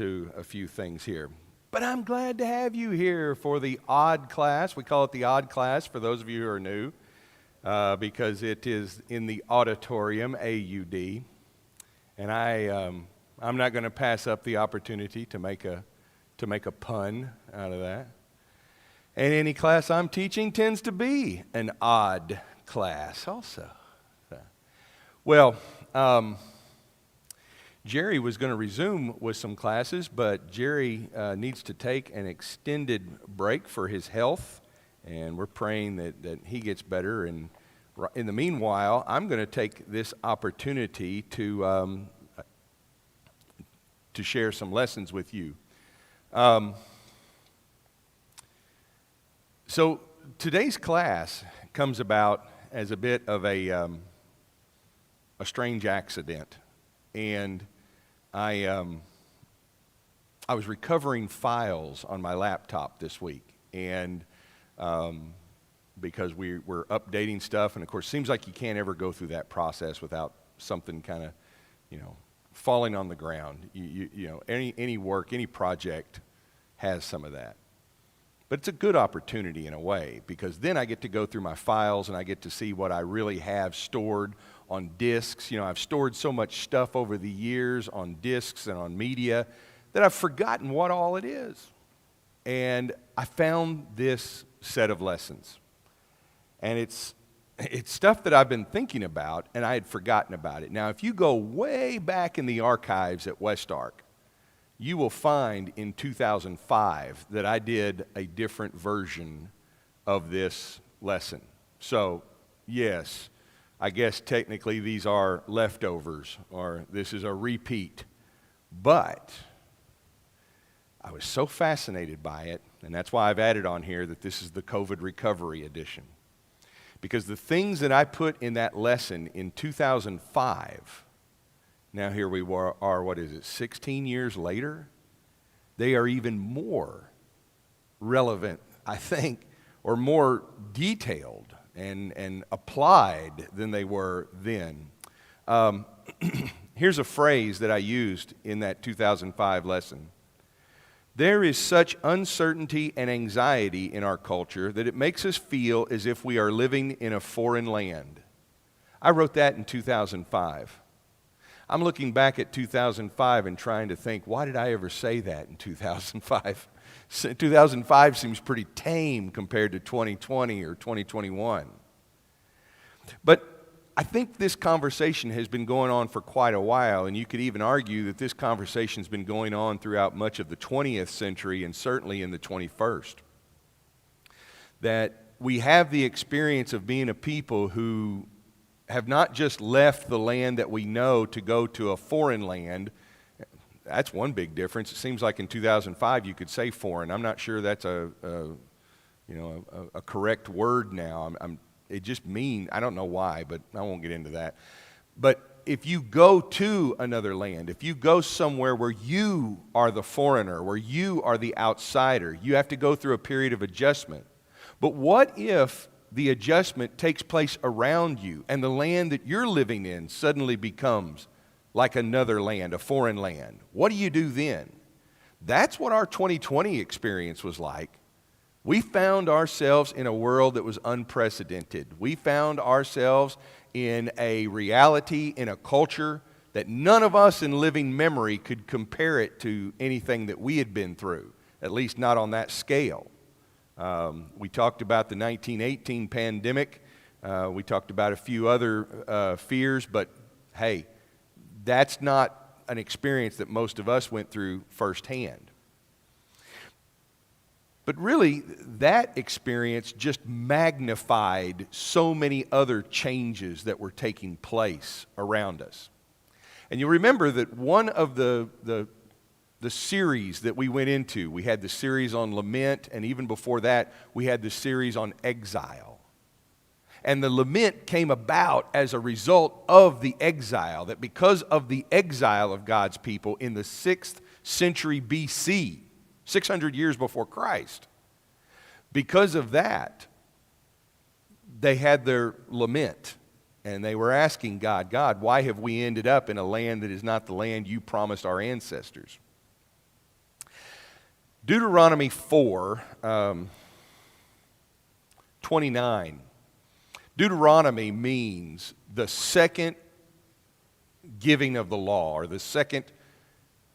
to a few things here. But I'm glad to have you here for the odd class. We call it the odd class for those of you who are new, because it is in the Auditorium, A-U-D. And I'm not going to pass up the opportunity to make a pun out of that. And any class I'm teaching tends to be an odd class also. Well, Jerry was going to resume with some classes, but Jerry needs to take an extended break for his health, and we're praying that he gets better. And in the meanwhile, I'm going to take this opportunity to share some lessons with you. So today's class comes about as a bit of a strange accident. And I was recovering files on my laptop this week, and because we were updating stuff, and of course, it seems like you can't ever go through that process without something kind of, falling on the ground. Any work, any project has some of that. But it's a good opportunity in a way, because then I get to go through my files and I get to see what I really have stored on disks. I've stored so much stuff over the years on disks and on media that I've forgotten what all it is. And I found this set of lessons. And it's stuff that I've been thinking about, and I had forgotten about it. Now, if you go way back in the archives at West Ark, you will find in 2005 that I did a different version of this lesson. So, yes, I guess technically these are leftovers, or this is a repeat. But I was so fascinated by it, and that's why I've added on here that this is the COVID recovery edition. Because the things that I put in that lesson in 2005, now here we are, 16 years later? They are even more relevant, I think, or more detailed and applied than they were then. Here's a phrase that I used in that 2005 lesson. There is such uncertainty and anxiety in our culture that it makes us feel as if we are living in a foreign land. I wrote that in 2005. I'm looking back at 2005 and trying to think, why did I ever say that in 2005? 2005 seems pretty tame compared to 2020 or 2021. But I think this conversation has been going on for quite a while, and you could even argue that this conversation's been going on throughout much of the 20th century and certainly in the 21st. That we have the experience of being a people who have not just left the land that we know to go to a foreign land. That's one big difference. It seems like in 2005 you could say foreign. I'm not sure that's a correct word now. It just means, I don't know why, but I won't get into that. But if you go to another land, if you go somewhere where you are the foreigner, where you are the outsider, you have to go through a period of adjustment. But what if the adjustment takes place around you and the land that you're living in suddenly becomes like another land, a foreign land? What do you do then? That's what our 2020 experience was like. We found ourselves in a world that was unprecedented. We found ourselves in a reality, in a culture that none of us in living memory could compare it to anything that we had been through, at least not on that scale. We talked about the 1918 pandemic. We talked about a few other fears, but hey, that's not an experience that most of us went through firsthand. But really, that experience just magnified so many other changes that were taking place around us. And you'll remember that one of the series that we went into, we had the series on lament, and even before that, we had the series on exile. And the lament came about as a result of the exile, that because of the exile of God's people in the 6th century BC, 600 years before Christ, because of that, they had their lament. And they were asking God, God, why have we ended up in a land that is not the land you promised our ancestors? Deuteronomy 4, 29. Deuteronomy means the second giving of the law, or the second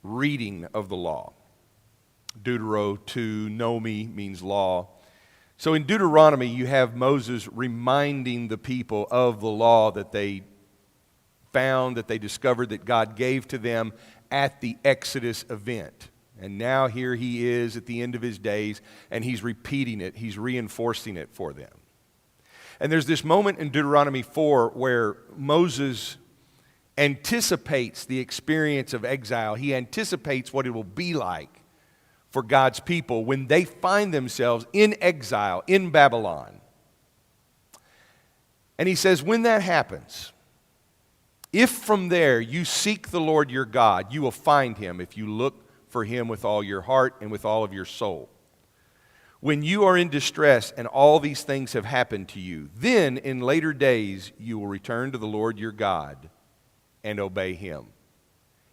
reading of the law. Deuteronomy means law. So in Deuteronomy, you have Moses reminding the people of the law that they found, that they discovered that God gave to them at the Exodus event. And now here he is at the end of his days, and he's repeating it. He's reinforcing it for them. And there's this moment in Deuteronomy 4 where Moses anticipates the experience of exile. He anticipates what it will be like for God's people when they find themselves in exile in Babylon. And he says, when that happens, if from there you seek the Lord your God, you will find him if you look for him with all your heart and with all of your soul. When you are in distress and all these things have happened to you, then in later days you will return to the Lord your God and obey him.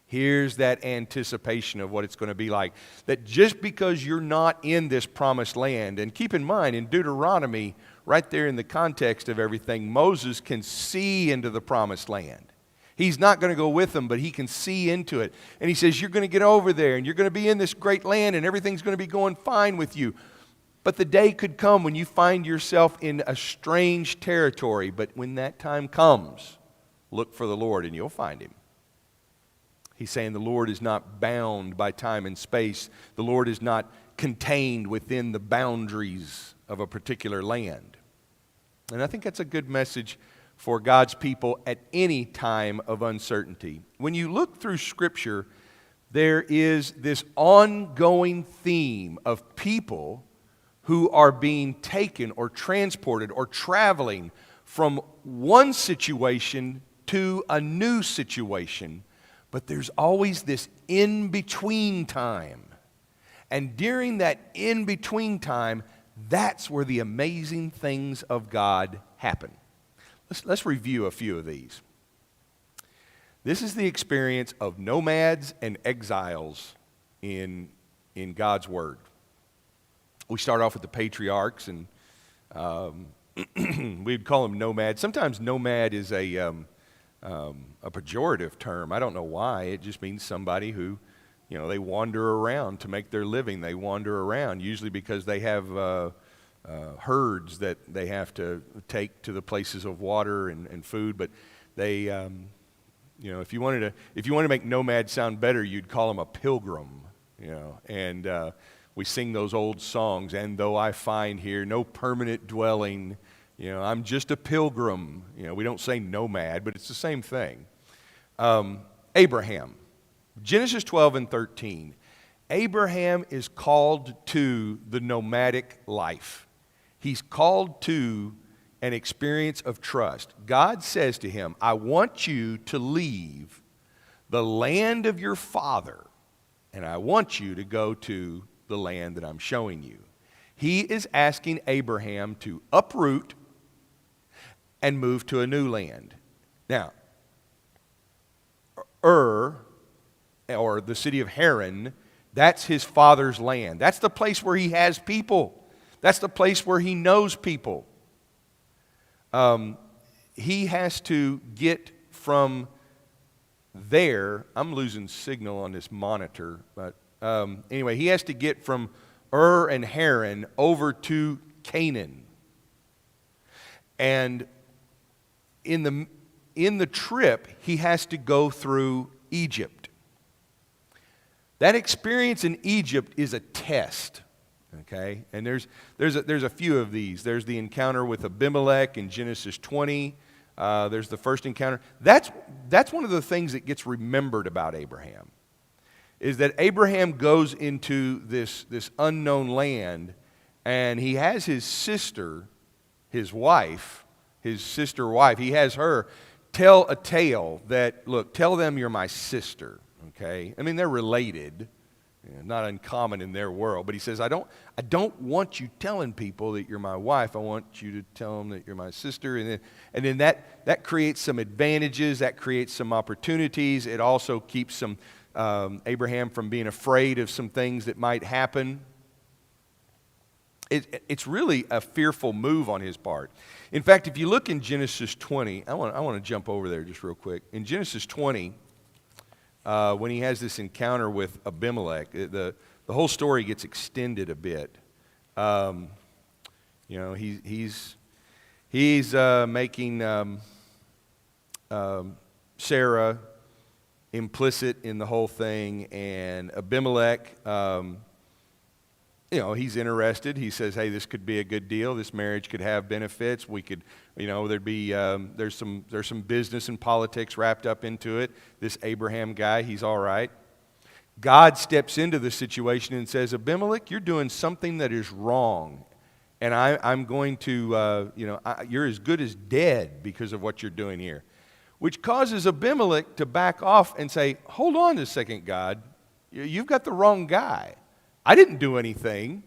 Here's that anticipation of what it's going to be like. That just because you're not in this promised land, and keep in mind in Deuteronomy, right there in the context of everything, Moses can see into the promised land. He's not going to go with them, but he can see into it. And he says, you're going to get over there, and you're going to be in this great land, and everything's going to be going fine with you. But the day could come when you find yourself in a strange territory. But when that time comes, look for the Lord, and you'll find him. He's saying the Lord is not bound by time and space. The Lord is not contained within the boundaries of a particular land. And I think that's a good message for God's people at any time of uncertainty. When you look through Scripture, there is this ongoing theme of people who are being taken or transported or traveling from one situation to a new situation. But there's always this in-between time. And during that in-between time, that's where the amazing things of God happen. Let's review a few of these. This is the experience of nomads and exiles in God's Word. We start off with the patriarchs, and we'd call them nomads. Sometimes nomad is a pejorative term. I don't know why. It just means somebody who, they wander around to make their living. They wander around, usually because they have herds that they have to take to the places of water and food. But they, if you wanted to make nomad sound better, you'd call them a pilgrim. And we sing those old songs. And though I find here no permanent dwelling, I'm just a pilgrim. We don't say nomad, but it's the same thing. Abraham, Genesis 12 and 13. Abraham is called to the nomadic life. He's called to an experience of trust. God says to him, I want you to leave the land of your father, and I want you to go to the land that I'm showing you. He is asking Abraham to uproot and move to a new land. Now, or the city of Haran, that's his father's land. That's the place where he has people. That's the place where he knows people. He has to get from there. I'm losing signal on this monitor, but anyway, he has to get from Ur and Haran over to Canaan. And in the trip, he has to go through Egypt. That experience in Egypt is a test, okay? And there's a few of these. There's the encounter with Abimelech in Genesis 20. There's the first encounter. That's one of the things that gets remembered about Abraham, is that Abraham goes into this unknown land, and he has his sister, his wife, his sister wife, he has her tell a tale that, look, tell them you're my sister, okay? I mean, they're related, not uncommon in their world, but he says, I don't want you telling people that you're my wife. I want you to tell them that you're my sister. And then that creates some advantages, that creates some opportunities. It also keeps some Abraham from being afraid of some things that might happen. It's really a fearful move on his part. In fact, if you look in Genesis 20, I want to jump over there just real quick. In Genesis 20, when he has this encounter with Abimelech, the whole story gets extended a bit. He's making Sarah implicit in the whole thing, and Abimelech, he's interested. He says, "Hey, this could be a good deal. This marriage could have benefits. We could, there'd be there's some business and politics wrapped up into it. This Abraham guy, he's all right." God steps into the situation and says, "Abimelech, you're doing something that is wrong, and I'm going to, you're as good as dead because of what you're doing here," which causes Abimelech to back off and say, "Hold on a second, God. You've got the wrong guy. I didn't do anything.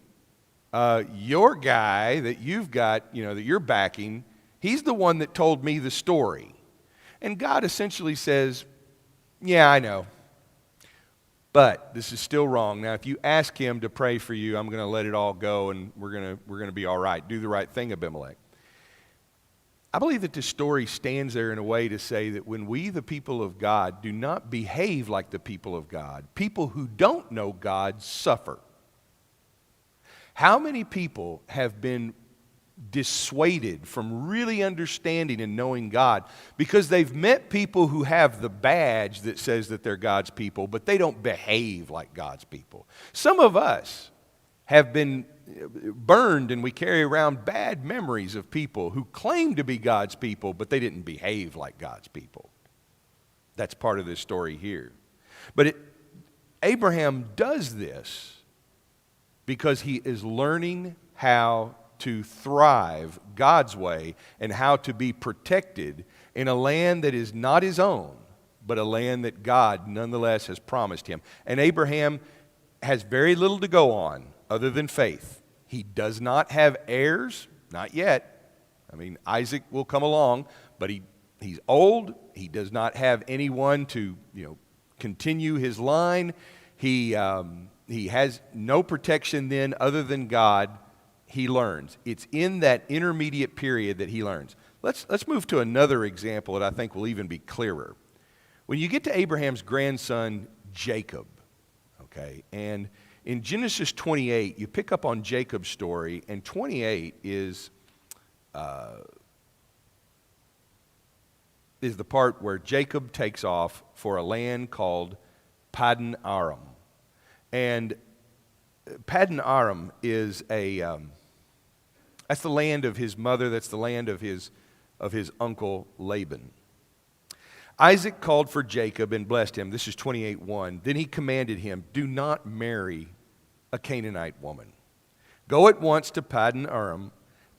Your guy that you've got, that you're backing, he's the one that told me the story." And God essentially says, "Yeah, I know. But this is still wrong. Now, if you ask him to pray for you, I'm going to let it all go, and we're going to be all right. Do the right thing, Abimelech." I believe that this story stands there in a way to say that when we, the people of God, do not behave like the people of God, people who don't know God suffer. How many people have been dissuaded from really understanding and knowing God because they've met people who have the badge that says that they're God's people, but they don't behave like God's people? Some of us have been burned, and we carry around bad memories of people who claim to be God's people, but they didn't behave like God's people. That's part of this story here. But Abraham does this because he is learning how to thrive God's way and how to be protected in a land that is not his own, but a land that God nonetheless has promised him. And Abraham has very little to go on other than faith. He does not have heirs, not yet. I mean, Isaac will come along, but he's old. He does not have anyone to, continue his line. He has no protection then other than God. He learns. It's in that intermediate period that he learns. Let's move to another example that I think will even be clearer. When you get to Abraham's grandson, Jacob, okay, and in Genesis 28, you pick up on Jacob's story, and 28 is the part where Jacob takes off for a land called Paddan Aram. And Paddan Aram is that's the land of his mother, that's the land of his uncle Laban. Isaac called for Jacob and blessed him. This is 28:1. Then he commanded him, "Do not marry a Canaanite woman. Go at once to Paddan Aram,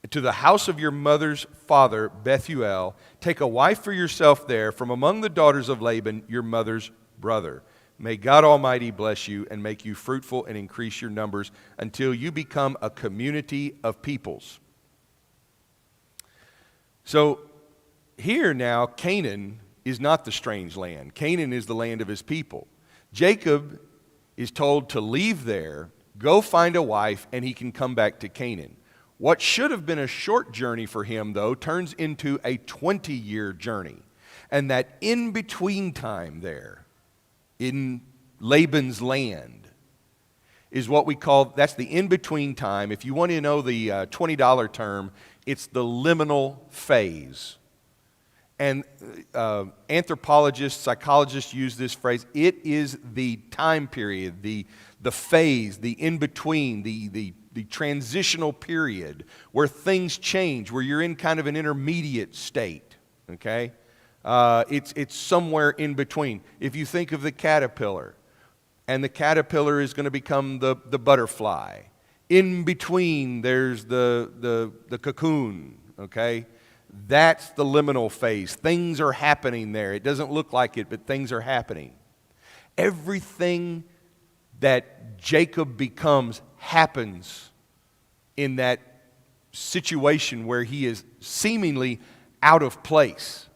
to the house of your mother's father, Bethuel. Take a wife for yourself there from among the daughters of Laban, your mother's brother. May God Almighty bless you and make you fruitful and increase your numbers until you become a community of peoples." So here now, Canaan is not the strange land. Canaan is the land of his people. Jacob is told to leave there, go find a wife, and he can come back to Canaan. What should have been a short journey for him, though, turns into a 20-year journey. And that in-between time there, in Laban's land, is what we call, that's the in-between time. If you want to know the $20 term, it's the liminal phase. And anthropologists, psychologists use this phrase. It is the time period, the phase, the in-between, the transitional period where things change, where you're in kind of an intermediate state, okay? It's somewhere in between. If you think of the caterpillar, and the caterpillar is going to become the butterfly. In between, there's the cocoon, okay? That's the liminal phase. Things are happening there. It doesn't look like it, but things are happening. Everything that Jacob becomes happens in that situation where he is seemingly out of place.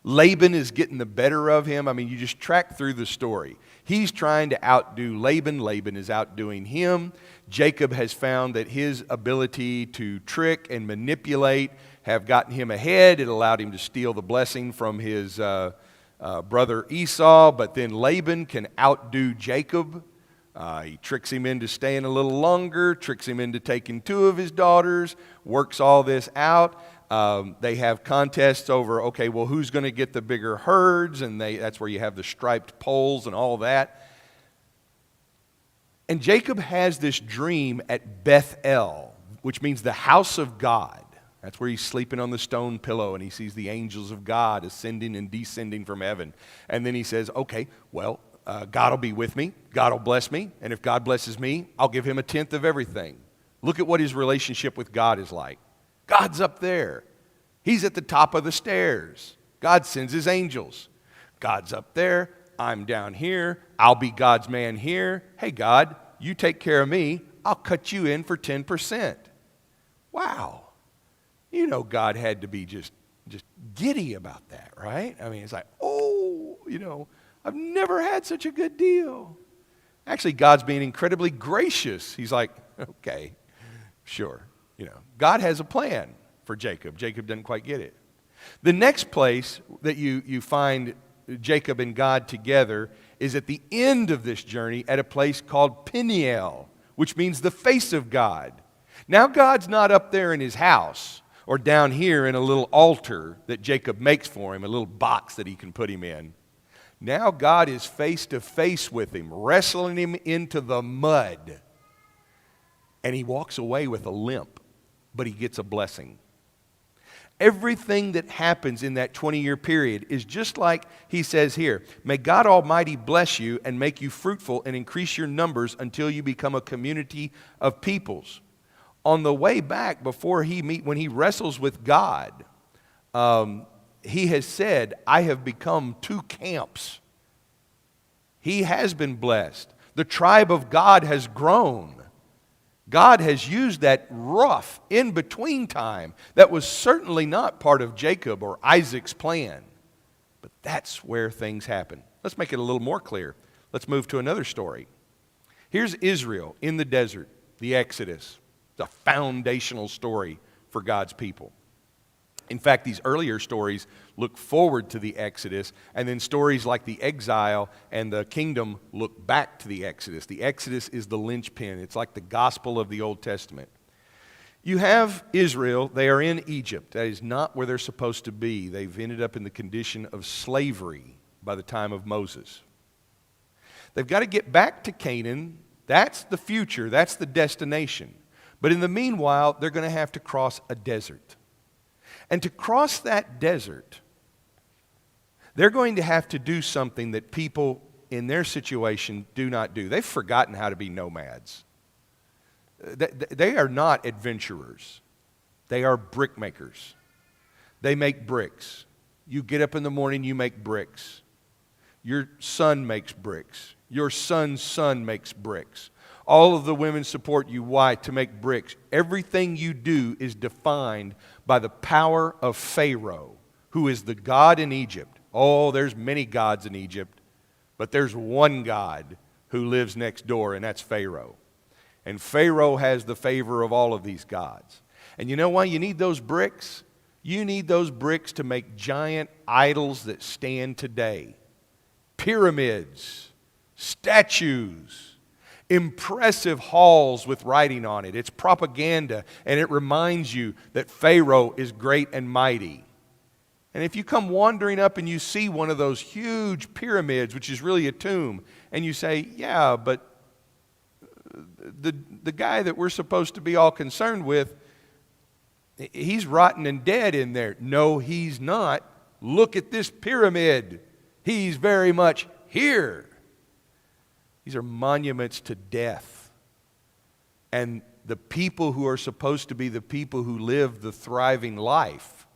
Laban is getting the better of him. I mean, you just track through the story. He's trying to outdo Laban. Laban is outdoing him. Jacob has found that his ability to trick and manipulate have gotten him ahead. It allowed him to steal the blessing from his brother Esau, but then Laban can outdo Jacob. He tricks him into staying a little longer, tricks him into taking 2 of his daughters, works all this out. They have contests over, okay, well, who's going to get the bigger herds? And that's where you have the striped poles and all that. And Jacob has this dream at Bethel, which means the house of God. That's where he's sleeping on the stone pillow and he sees the angels of God ascending and descending from heaven. And then he says, okay, well, God will be with me. God will bless me. And if God blesses me, I'll give him 1/10 of everything. Look at what his relationship with God is like. God's up there. He's at the top of the stairs. God sends his angels. God's up there. I'm down here. I'll be God's man here. Hey, God, you take care of me. I'll cut you in for 10%. Wow. You know God had to be just giddy about that, right? I mean, it's like, oh, I've never had such a good deal. Actually, God's being incredibly gracious. He's like, okay, sure. God has a plan for Jacob. Jacob doesn't quite get it. The next place that you find Jacob and God together is at the end of this journey at a place called Peniel, which means the face of God. Now God's not up there in his house or down here in a little altar that Jacob makes for him, a little box that he can put him in. Now God is face to face with him, wrestling him into the mud. And he walks away with a limp, but he gets a blessing. Everything that happens in that 20-year period is just like he says here. May God Almighty bless you and make you fruitful and increase your numbers until you become a community of peoples. On the way back, when he wrestles with God, he has said, I have become 2 camps. He has been blessed. The tribe of God has grown. God has used that rough in-between time that was certainly not part of Jacob or Isaac's plan. But that's where things happen. Let's make it a little more clear. Let's move to another story. Here's Israel in the desert, the Exodus. It's a foundational story for God's people. In fact, these earlier stories look forward to the Exodus, and then stories like the exile and the kingdom look back to the Exodus. The Exodus is the linchpin. It's like the gospel of the Old Testament. You have Israel. They are in Egypt. That is not where they're supposed to be. They've ended up in the condition of slavery by the time of Moses. They've got to get back to Canaan. That's the future. That's the destination. But in the meanwhile, they're going to have to cross a desert. And to cross that desert, they're going to have to do something that people in their situation do not do. They've forgotten how to be nomads. They are not adventurers. They are brick makers. They make bricks. You get up in the morning, you make bricks. Your son makes bricks. Your son's son makes bricks. All of the women support you. Why? To make bricks. Everything you do is defined by the power of Pharaoh, who is the god in Egypt. Oh, there's many gods in Egypt, but there's one God who lives next door, and that's Pharaoh. And Pharaoh has the favor of all of these gods. And you know why you need those bricks? You need those bricks to make giant idols that stand today. Pyramids, statues, impressive halls with writing on it. It's propaganda, and it reminds you that Pharaoh is great and mighty. And if you come wandering up and you see one of those huge pyramids, which is really a tomb, and you say, yeah, but the guy that we're supposed to be all concerned with, he's rotten and dead in there. No, he's not. Look at this pyramid. He's very much here. These are monuments to death. And the people who are supposed to be the people who live the thriving life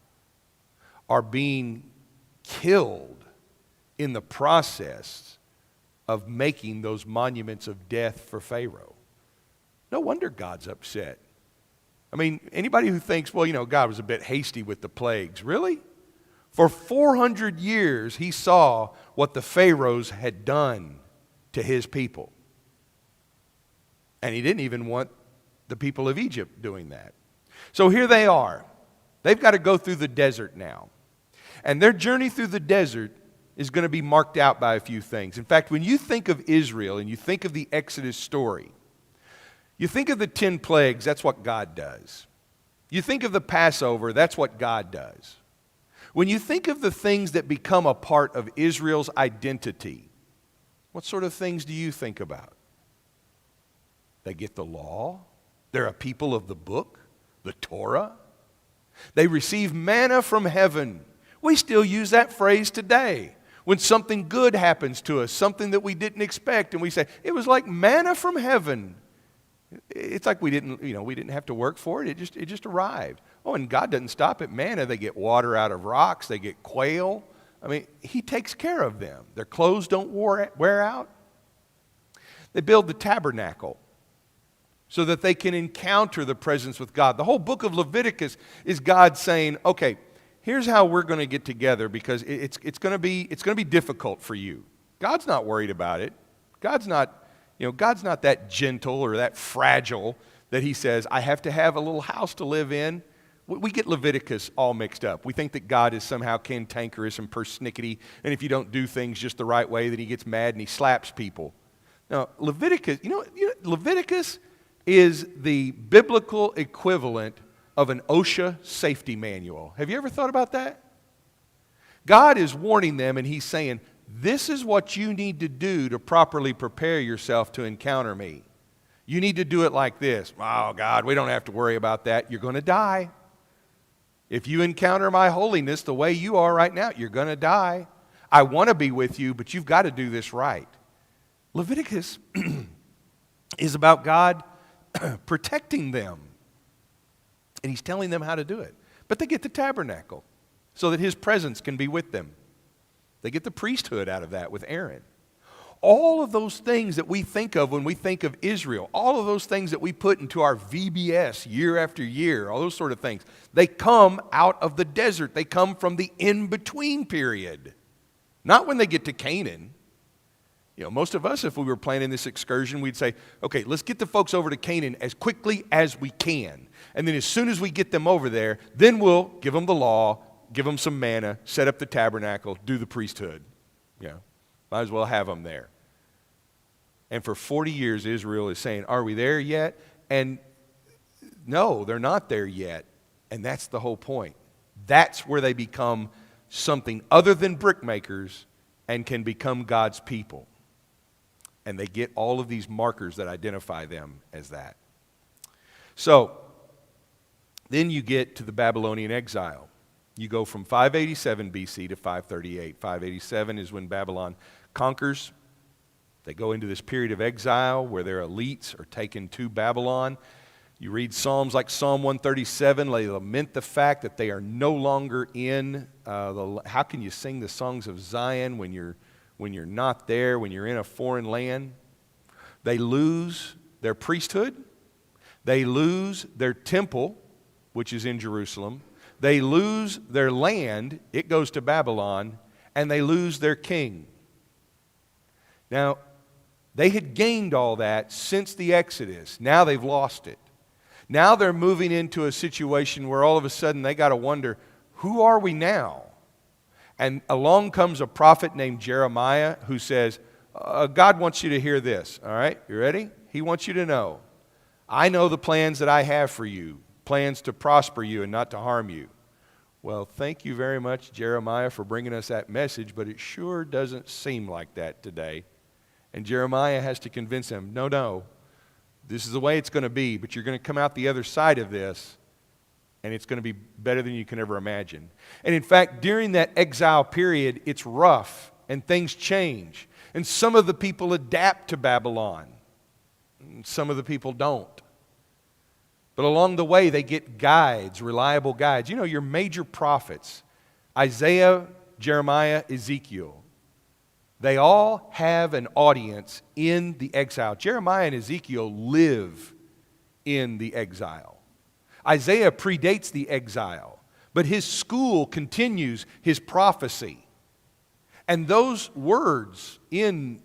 are being killed in the process of making those monuments of death for Pharaoh. No wonder God's upset. I mean, anybody who thinks, well, God was a bit hasty with the plagues, really? For 400 years, he saw what the pharaohs had done. to his people. And he didn't even want the people of Egypt doing that. So here they are. They've got to go through the desert now. And their journey through the desert is going to be marked out by a few things. In fact, when you think of Israel and you think of the Exodus story, you think of the 10 plagues, that's what God does. You think of the Passover, that's what God does. When you think of the things that become a part of Israel's identity, what sort of things do you think about? They get the law. They're a people of the book, the Torah. They receive manna from heaven. We still use that phrase today. When something good happens to us, something that we didn't expect, and we say, it was like manna from heaven. It's like we didn't have to work for it. It just arrived. Oh, and God doesn't stop at manna. They get water out of rocks. They get quail. I mean, he takes care of them. Their clothes don't wear out. They build the tabernacle so that they can encounter the presence with God. The whole book of Leviticus is God saying, okay, here's how we're going to get together because it's going to be difficult for you. God's not worried about it. God's not that gentle or that fragile that he says, I have to have a little house to live in. We get Leviticus all mixed up. We think that God is somehow cantankerous and persnickety, and if you don't do things just the right way, then he gets mad and he slaps people. Now, Leviticus, Leviticus is the biblical equivalent of an OSHA safety manual. Have you ever thought about that? God is warning them, and he's saying, this is what you need to do to properly prepare yourself to encounter me. You need to do it like this. Oh, God, we don't have to worry about that. You're going to die. If you encounter my holiness the way you are right now, you're going to die. I want to be with you, but you've got to do this right. Leviticus is about God protecting them. And he's telling them how to do it. But they get the tabernacle so that his presence can be with them. They get the priesthood out of that with Aaron. All of those things that we think of when we think of Israel, all of those things that we put into our VBS year after year, all those sort of things, they come out of the desert. They come from the in-between period. Not when they get to Canaan. Most of us, if we were planning this excursion, we'd say, okay, let's get the folks over to Canaan as quickly as we can. And then as soon as we get them over there, then we'll give them the law, give them some manna, set up the tabernacle, do the priesthood. Might as well have them there. And for 40 years, Israel is saying, are we there yet? And no, they're not there yet. And that's the whole point. That's where they become something other than brickmakers and can become God's people. And they get all of these markers that identify them as that. So, then you get to the Babylonian exile. You go from 587 BC to 538. 587 is when Babylon conquers. They go into this period of exile where their elites are taken to Babylon. You read Psalms like Psalm 137, they lament the fact that they are no longer in, how can you sing the songs of Zion when you're not there, when you're in a foreign land? They lose their priesthood. They lose their temple, which is in Jerusalem. They lose their land, it goes to Babylon, and they lose their king. Now, they had gained all that since the Exodus. Now they've lost it. Now they're moving into a situation where all of a sudden they got to wonder, who are we now? And along comes a prophet named Jeremiah who says, God wants you to hear this, all right? You ready? He wants you to know, I know the plans that I have for you, plans to prosper you and not to harm you. Well, thank you very much, Jeremiah, for bringing us that message, but it sure doesn't seem like that today. And Jeremiah has to convince him, no, this is the way it's going to be, but you're going to come out the other side of this, and it's going to be better than you can ever imagine. And in fact, during that exile period, it's rough, and things change. And some of the people adapt to Babylon, and some of the people don't. But along the way, they get guides, reliable guides. Your major prophets, Isaiah, Jeremiah, Ezekiel, they all have an audience in the exile. Jeremiah and Ezekiel live in the exile. Isaiah predates the exile, but his school continues his prophecy. And those words in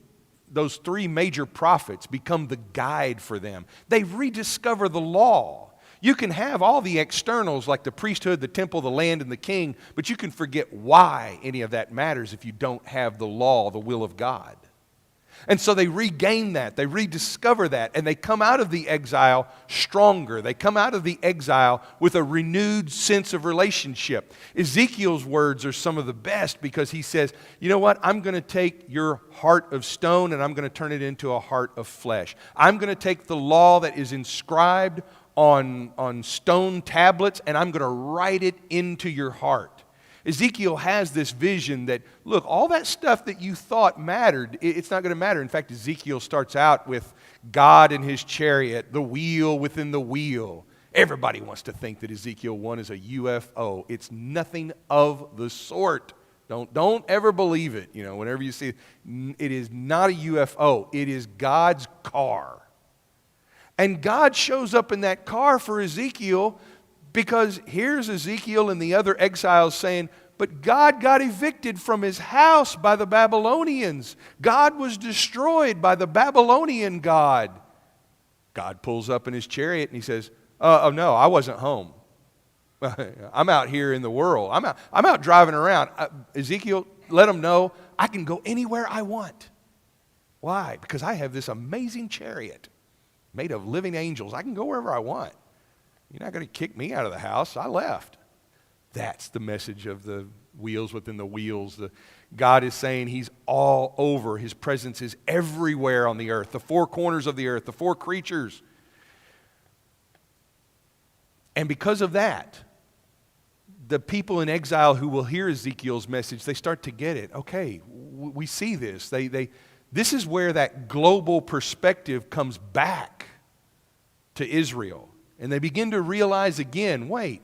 those three major prophets become the guide for them. They rediscover the law. You can have all the externals like the priesthood, the temple, the land, and the king, but you can forget why any of that matters if you don't have the law, the will of God. And so they regain that, they rediscover that, and they come out of the exile stronger. They come out of the exile with a renewed sense of relationship. Ezekiel's words are some of the best because he says, you know what, I'm going to take your heart of stone and I'm going to turn it into a heart of flesh. I'm going to take the law that is inscribed on stone tablets and I'm going to write it into your heart. Ezekiel has this vision that, look, all that stuff that you thought mattered, it's not going to matter. In fact, Ezekiel starts out with God and his chariot, the wheel within the wheel. Everybody wants to think that Ezekiel 1 is a UFO. It's nothing of the sort. Don't ever believe it. You know, whenever you see it, it is not a UFO. It is God's car. And God shows up in that car for Ezekiel because here's Ezekiel and the other exiles saying, but God got evicted from his house by the Babylonians. God was destroyed by the Babylonian God. God pulls up in his chariot and he says, oh no, I wasn't home. I'm out here in the world. I'm out driving around. Ezekiel, let them know I can go anywhere I want. Why? Because I have this amazing chariot made of living angels. I can go wherever I want. You're not going to kick me out of the house. I left. That's the message of the wheels within the wheels. God is saying he's all over. His presence is everywhere on the earth, the four corners of the earth, the four creatures. And because of that, the people in exile who will hear Ezekiel's message, they start to get it. Okay, we see this. This is where that global perspective comes back to Israel. And they begin to realize again, wait,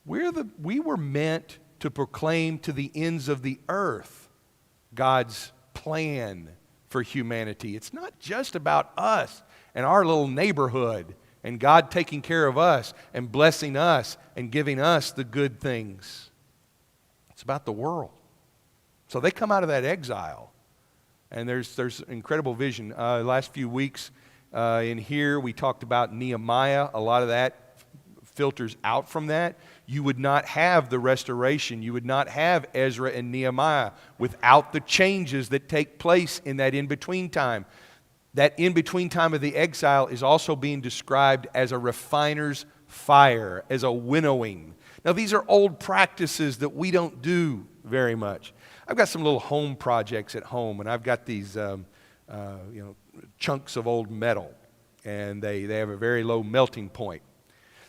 we were meant to proclaim to the ends of the earth God's plan for humanity. It's not just about us and our little neighborhood and God taking care of us and blessing us and giving us the good things. It's about the world. So they come out of that exile, and there's incredible vision. Last few weeks, in here, we talked about Nehemiah. A lot of that filters out from that. You would not have the restoration. You would not have Ezra and Nehemiah without the changes that take place in that in-between time. That in-between time of the exile is also being described as a refiner's fire, as a winnowing. Now, these are old practices that we don't do very much. I've got some little home projects at home, and I've got these chunks of old metal, and they have a very low melting point.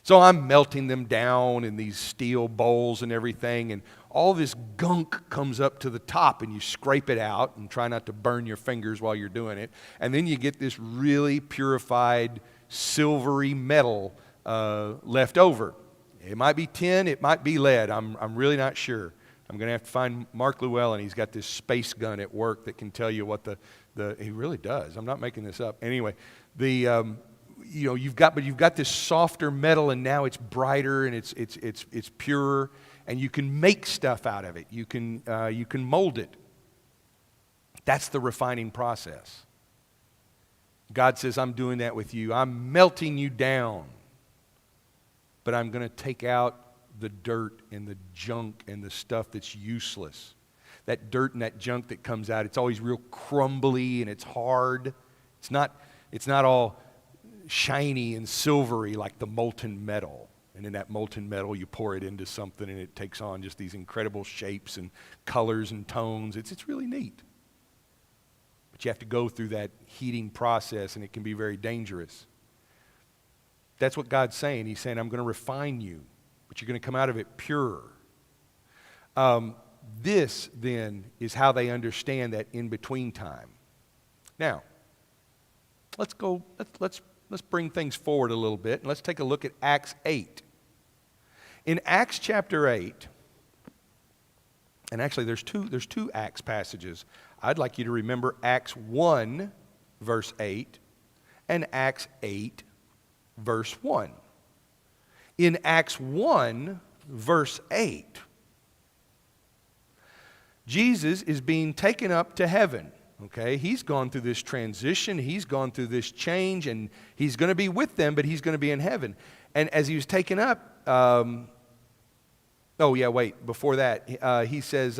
So I'm melting them down in these steel bowls and everything, and all this gunk comes up to the top, and you scrape it out and try not to burn your fingers while you're doing it, and then you get this really purified silvery metal left over. It might be tin, it might be lead. I'm really not sure. I'm going to have to find Mark Llewellyn. He's got this space gun at work that can tell you what he really does. I'm not making this up. Anyway, you've got this softer metal, and now it's brighter and it's purer, and you can make stuff out of it. You can mold it. That's the refining process. God says, I'm doing that with you. I'm melting you down, but I'm going to take out the dirt and the junk and the stuff that's useless. That dirt and that junk that comes out, it's always real crumbly and it's hard. It's not all shiny and silvery like the molten metal. And in that molten metal, you pour it into something and it takes on just these incredible shapes and colors and tones. It's really neat. But you have to go through that heating process, and it can be very dangerous. That's what God's saying. He's saying, I'm going to refine you, but you're going to come out of it pure. This, then, is how they understand that in-between time. Now, let's bring things forward a little bit, and let's take a look at Acts 8. In Acts chapter 8, and actually there's two Acts passages. I'd like you to remember Acts 1, verse 8, and Acts 8, verse 1. In Acts 1, verse 8, Jesus is being taken up to heaven. Okay, he's gone through this transition, he's gone through this change, and he's going to be with them, but he's going to be in heaven. And as he was taken up, before that, he says,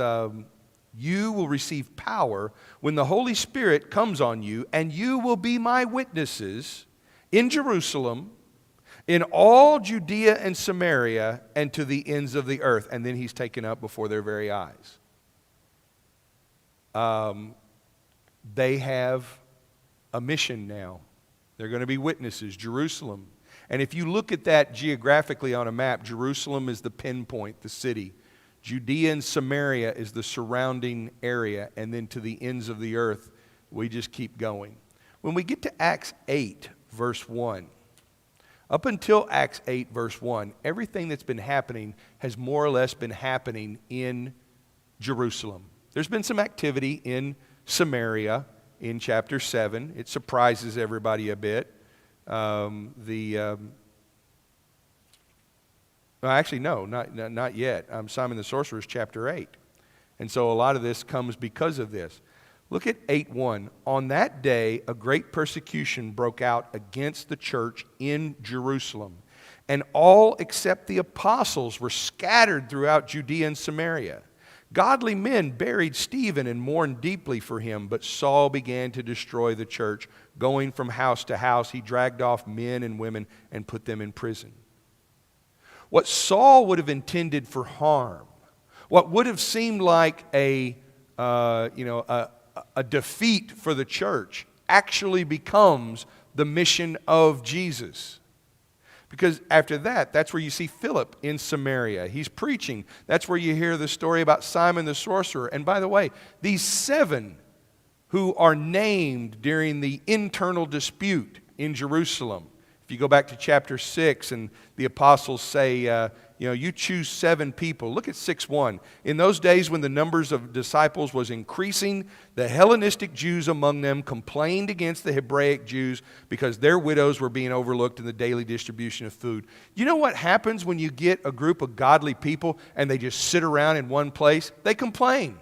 you will receive power when the Holy Spirit comes on you, and you will be my witnesses in Jerusalem, in all Judea and Samaria, and to the ends of the earth. And then he's taken up before their very eyes. They have a mission now. They're going to be witnesses, Jerusalem. And if you look at that geographically on a map, Jerusalem is the pinpoint, the city. Judea and Samaria is the surrounding area. And then to the ends of the earth, we just keep going. When we get to Acts 8, verse 1, up until Acts 8, verse 1, everything that's been happening has more or less been happening in Jerusalem. There's been some activity in Samaria in chapter 7. It surprises everybody a bit. Not yet. Simon the Sorcerer's chapter 8. And so a lot of this comes because of this. Look at 8:1. On that day, a great persecution broke out against the church in Jerusalem. And all except the apostles were scattered throughout Judea and Samaria. Godly men buried Stephen and mourned deeply for him, but Saul began to destroy the church. Going from house to house, he dragged off men and women and put them in prison. What Saul would have intended for harm, what would have seemed like a defeat for the church, actually becomes the mission of Jesus. Because after that, that's where you see Philip in Samaria. He's preaching. That's where you hear the story about Simon the sorcerer. And by the way, these 7 who are named during the internal dispute in Jerusalem. If you go back to chapter 6 and the apostles say, you choose 7 people. Look at 6:1. In those days when the numbers of disciples was increasing, the Hellenistic Jews among them complained against the Hebraic Jews because their widows were being overlooked in the daily distribution of food. You know what happens when you get a group of godly people and they just sit around in one place? They complain.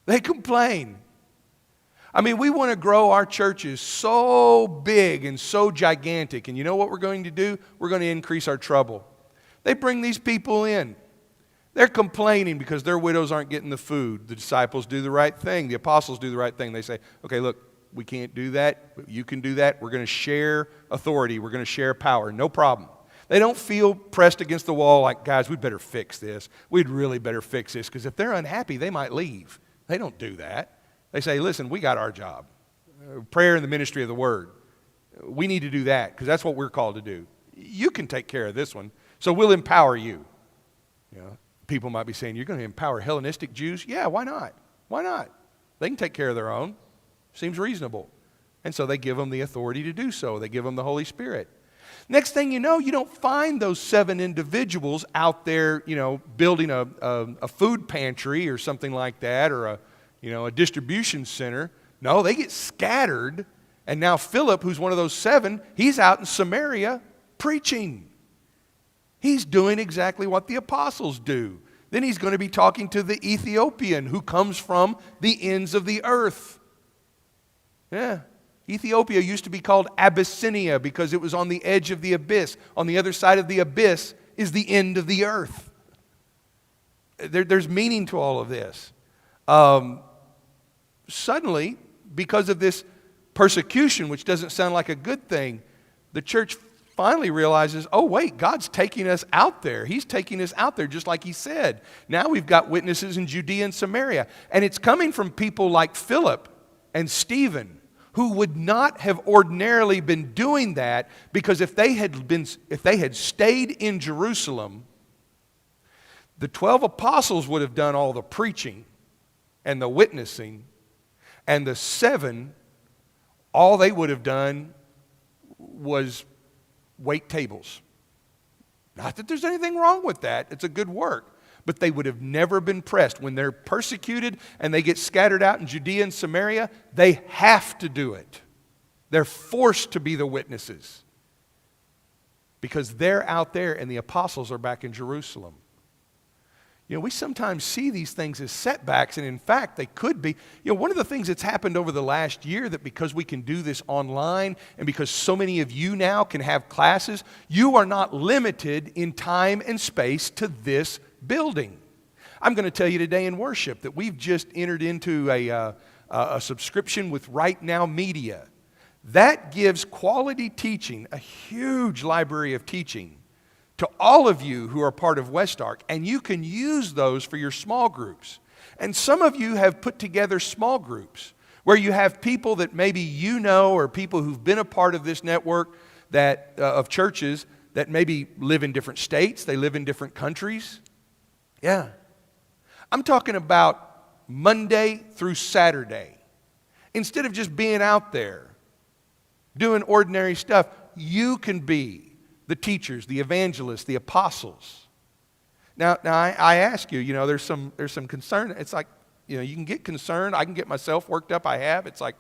They complain. I mean, we want to grow our churches so big and so gigantic. And you know what we're going to do? We're going to increase our trouble. They bring these people in. They're complaining because their widows aren't getting the food. The disciples do the right thing. The apostles do the right thing. They say, okay, look, we can't do that, but you can do that. We're going to share authority. We're going to share power. No problem. They don't feel pressed against the wall like, guys, we'd better fix this. We'd really better fix this because if they're unhappy, they might leave. They don't do that. They say, listen, we got our job. Prayer and the ministry of the word. We need to do that because that's what we're called to do. You can take care of this one, so we'll empower you. People might be saying, you're going to empower Hellenistic Jews? Yeah, why not? Why not? They can take care of their own. Seems reasonable. And so they give them the authority to do so. They give them the Holy Spirit. Next thing you know, you don't find those 7 individuals out there, building a food pantry or something like that, or a distribution center. No, they get scattered. And now Philip, who's one of those 7, he's out in Samaria preaching. He's doing exactly what the apostles do. Then he's going to be talking to the Ethiopian who comes from the ends of the earth. Yeah. Ethiopia used to be called Abyssinia because it was on the edge of the abyss. On the other side of the abyss is the end of the earth. There's meaning to all of this. Suddenly, because of this persecution, which doesn't sound like a good thing, the church finally realizes, oh wait, God's taking us out there. He's taking us out there just like He said. Now we've got witnesses in Judea and Samaria. And it's coming from people like Philip and Stephen, who would not have ordinarily been doing that, because if they had stayed in Jerusalem, the 12 apostles would have done all the preaching and the witnessing, and the 7, all they would have done was wait tables. Not that there's anything wrong with that. It's a good work. But they would have never been pressed. When they're persecuted and they get scattered out in Judea and Samaria, they have to do it. They're forced to be the witnesses. Because they're out there and the apostles are back in Jerusalem. We sometimes see these things as setbacks, and in fact, they could be. One of the things that's happened over the last year, that because we can do this online and because so many of you now can have classes, you are not limited in time and space to this building. I'm going to tell you today in worship that we've just entered into a subscription with Right Now Media. That gives quality teaching, a huge library of teaching, to all of you who are part of West Ark, and you can use those for your small groups. And some of you have put together small groups where you have people that maybe you know, or people who've been a part of this network of churches that maybe live in different states, they live in different countries. Yeah. I'm talking about Monday through Saturday. Instead of just being out there doing ordinary stuff, you can be the teachers, the evangelists, the apostles. Now I ask you, there's some concern. It's like, you can get concerned. I can get myself worked up. I have. It's like,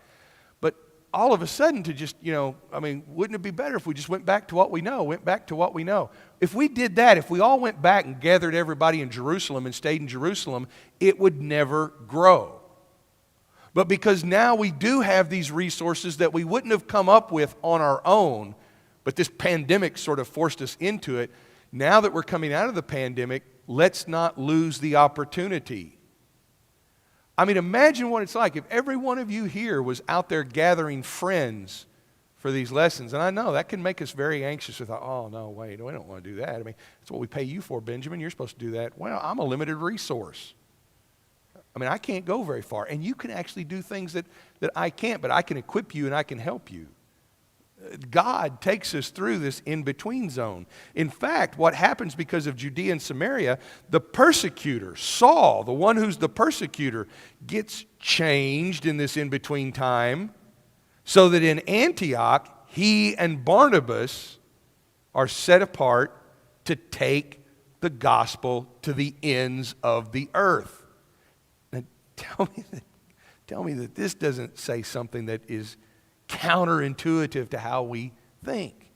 but all of a sudden to just, wouldn't it be better if we just went back to what we know, If we did that, if we all went back and gathered everybody in Jerusalem and stayed in Jerusalem, it would never grow. But because now we do have these resources that we wouldn't have come up with on our own, but this pandemic sort of forced us into it. Now that we're coming out of the pandemic, let's not lose the opportunity. Imagine what it's like if every one of you here was out there gathering friends for these lessons. And I know that can make us very anxious. We thought, oh, no, wait, we don't want to do that. That's what we pay you for, Benjamin. You're supposed to do that. Well, I'm a limited resource. I can't go very far. And you can actually do things that I can't, but I can equip you and I can help you. God takes us through this in-between zone. In fact, what happens because of Judea and Samaria, the persecutor, Saul, the one who's the persecutor, gets changed in this in-between time so that in Antioch, he and Barnabas are set apart to take the gospel to the ends of the earth. Now, tell me that this doesn't say something that is counterintuitive to how we think.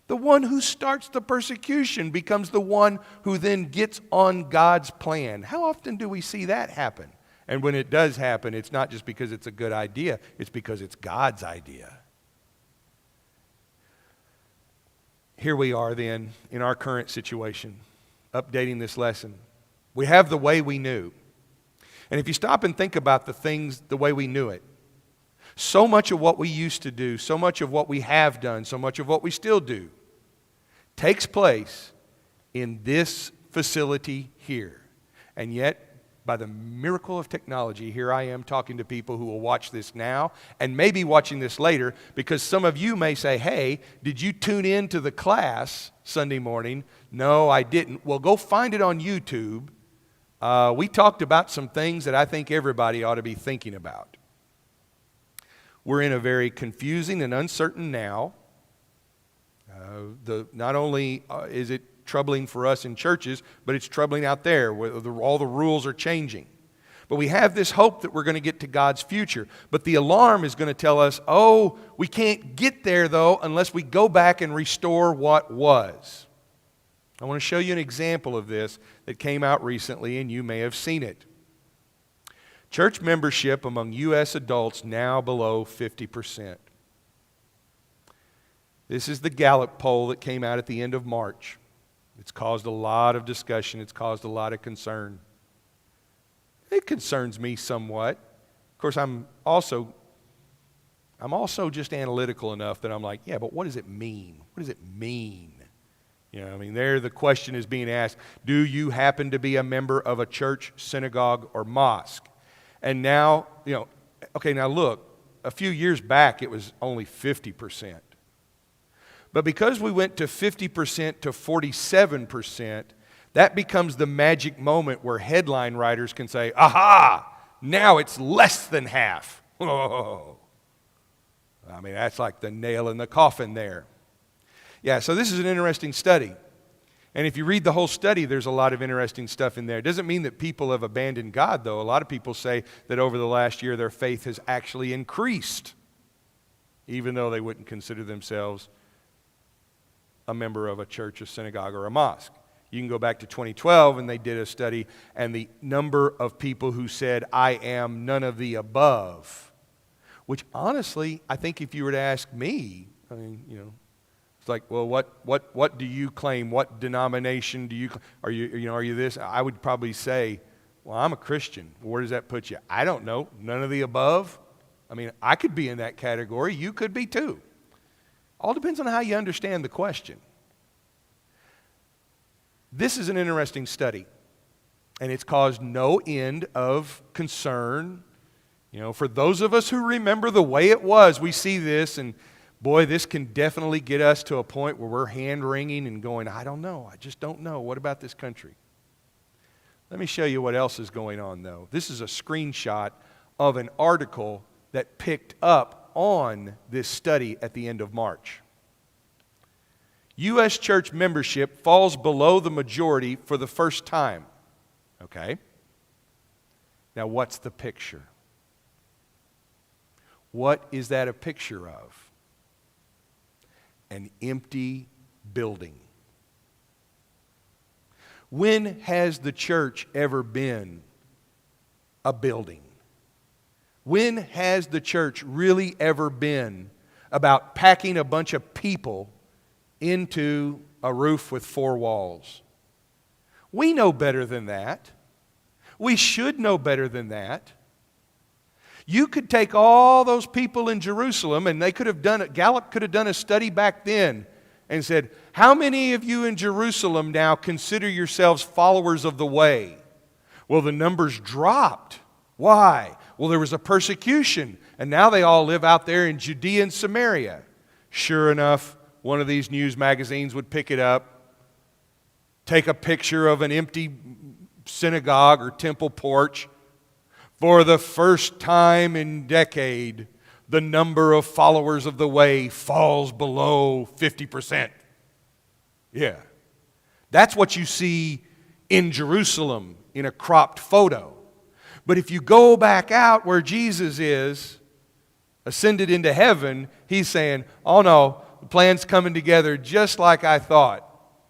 The one who starts the persecution becomes the one who then gets on God's plan. How often do we see that happen? And when it does happen, it's not just because it's a good idea, it's because it's God's idea. Here we are then in our current situation, updating this lesson. We have the way we knew. And if you stop and think about the things the way we knew it, so much of what we used to do, so much of what we have done, so much of what we still do takes place in this facility here. And yet, by the miracle of technology, here I am talking to people who will watch this now and maybe watching this later, because some of you may say, hey, did you tune in to the class Sunday morning? No, I didn't. Well, go find it on YouTube. We talked about some things that I think everybody ought to be thinking about. We're in a very confusing and uncertain now. Not only is it troubling for us in churches, but it's troubling out there where all the rules are changing. But we have this hope that we're going to get to God's future. But the alarm is going to tell us, oh, we can't get there, though, unless we go back and restore what was. I want to show you an example of this that came out recently, and you may have seen it. Church membership among U.S. adults now below 50%. This is the Gallup poll that came out at the end of March. It's caused a lot of discussion. It's caused a lot of concern. It concerns me somewhat. Of course, I'm also just analytical enough that I'm like, yeah, but what does it mean? What does it mean? There the question is being asked, do you happen to be a member of a church, synagogue, or mosque? And now, now look, a few years back it was only 50%. But because we went to 50% to 47%, that becomes the magic moment where headline writers can say, aha, now it's less than half. Oh. That's like the nail in the coffin there. Yeah, so this is an interesting study. And if you read the whole study, there's a lot of interesting stuff in there. It doesn't mean that people have abandoned God, though. A lot of people say that over the last year their faith has actually increased, even though they wouldn't consider themselves a member of a church, a synagogue, or a mosque. You can go back to 2012, and they did a study, and the number of people who said, I am none of the above, which honestly, I think if you were to ask me, I mean, it's like, well, what do you claim? What denomination do you, are you this? I would probably say, well, I'm a Christian. Where does that put you? I don't know. None of the above. I mean, I could be in that category. You could be too. All depends on how you understand the question. This is an interesting study, and it's caused no end of concern. For those of us who remember the way it was, we see this, and boy, this can definitely get us to a point where we're hand-wringing and going, I don't know, I just don't know. What about this country? Let me show you what else is going on, though. This is a screenshot of an article that picked up on this study at the end of March. U.S. church membership falls below the majority for the first time. Okay? Now, what's the picture? What is that a picture of? An empty building. When has the church ever been a building? When has the church really ever been about packing a bunch of people into a roof with 4 walls? We know better than that. We should know better than that. You could take all those people in Jerusalem, and they could have done it. Gallup could have done a study back then and said, how many of you in Jerusalem now consider yourselves followers of the way? Well, the numbers dropped. Why? Well, there was a persecution, and now they all live out there in Judea and Samaria. Sure enough, one of these news magazines would pick it up, take a picture of an empty synagogue or temple porch. For the first time in decade, the number of followers of the way falls below 50%. Yeah. That's what you see in Jerusalem in a cropped photo. But if you go back out where Jesus is, ascended into heaven, he's saying, oh no, the plan's coming together just like I thought.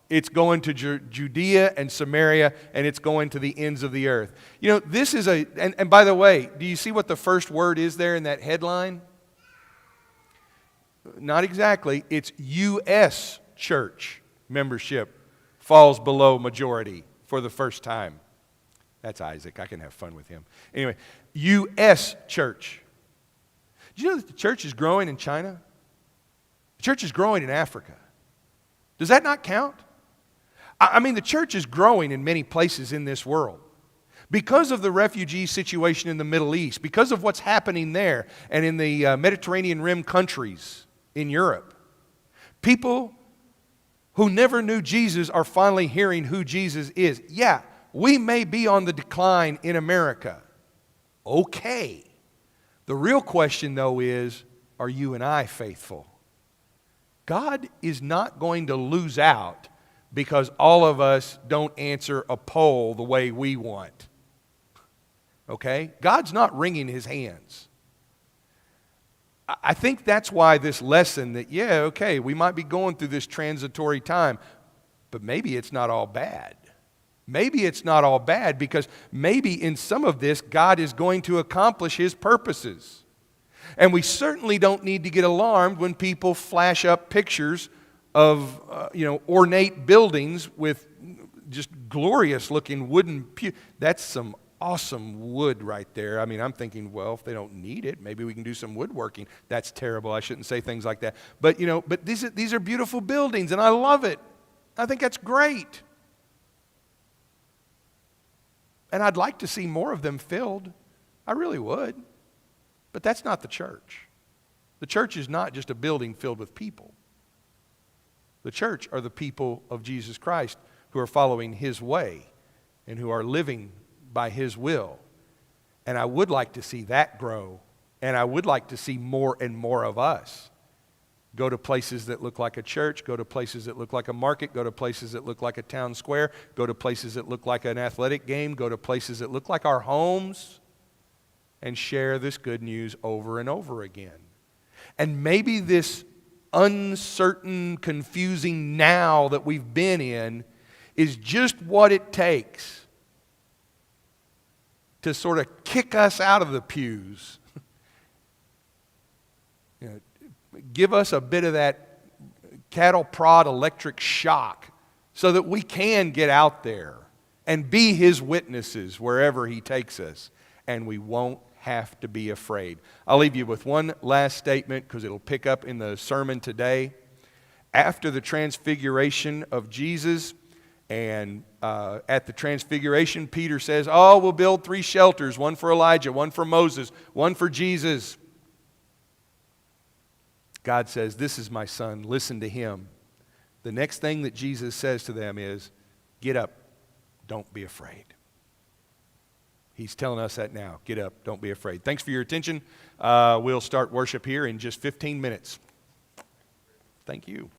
It's going to Judea and Samaria, and it's going to the ends of the earth. This is and by the way, do you see what the first word is there in that headline? Not exactly. It's U.S. church membership falls below majority for the first time. That's Isaac. I can have fun with him. Anyway, U.S. church. Do you know that the church is growing in China? The church is growing in Africa. Does that not count? I mean, the church is growing in many places in this world. Because of the refugee situation in the Middle East, because of what's happening there and in the Mediterranean Rim countries in Europe, people who never knew Jesus are finally hearing who Jesus is. Yeah, we may be on the decline in America. Okay. The real question, though, is, are you and I faithful? God is not going to lose out because all of us don't answer a poll the way we want. Okay? God's not wringing his hands. I think that's why this lesson that, we might be going through this transitory time, but maybe it's not all bad. Maybe it's not all bad because maybe in some of this, God is going to accomplish his purposes. And we certainly don't need to get alarmed when people flash up pictures of ornate buildings with just glorious looking wooden that's some awesome wood right there. I mean, I'm thinking, well, if they don't need it, maybe we can do some woodworking. That's terrible. I shouldn't say things like that. But these are beautiful buildings, and I love it. I think that's great. And I'd like to see more of them filled. I really would. But that's not the church. The church is not just a building filled with people. The church are the people of Jesus Christ who are following his way and who are living by his will. And I would like to see that grow. And I would like to see more and more of us go to places that look like a church, go to places that look like a market, go to places that look like a town square, go to places that look like an athletic game, go to places that look like our homes, and share this good news over and over again. And maybe this uncertain, confusing now that we've been in is just what it takes to sort of kick us out of the pews. Give us a bit of that cattle prod electric shock so that we can get out there and be His witnesses wherever He takes us, and we won't have to be afraid. I'll leave you with one last statement because it'll pick up in the sermon today. After the transfiguration of Jesus, and at the transfiguration, Peter says, "Oh, we'll build 3 shelters, one for Elijah, one for Moses, one for Jesus." God says, "This is my son, listen to him." The next thing that Jesus says to them is, "Get up, don't be afraid." He's telling us that now. Get up, don't be afraid. Thanks for your attention. We'll start worship here in just 15 minutes. Thank you.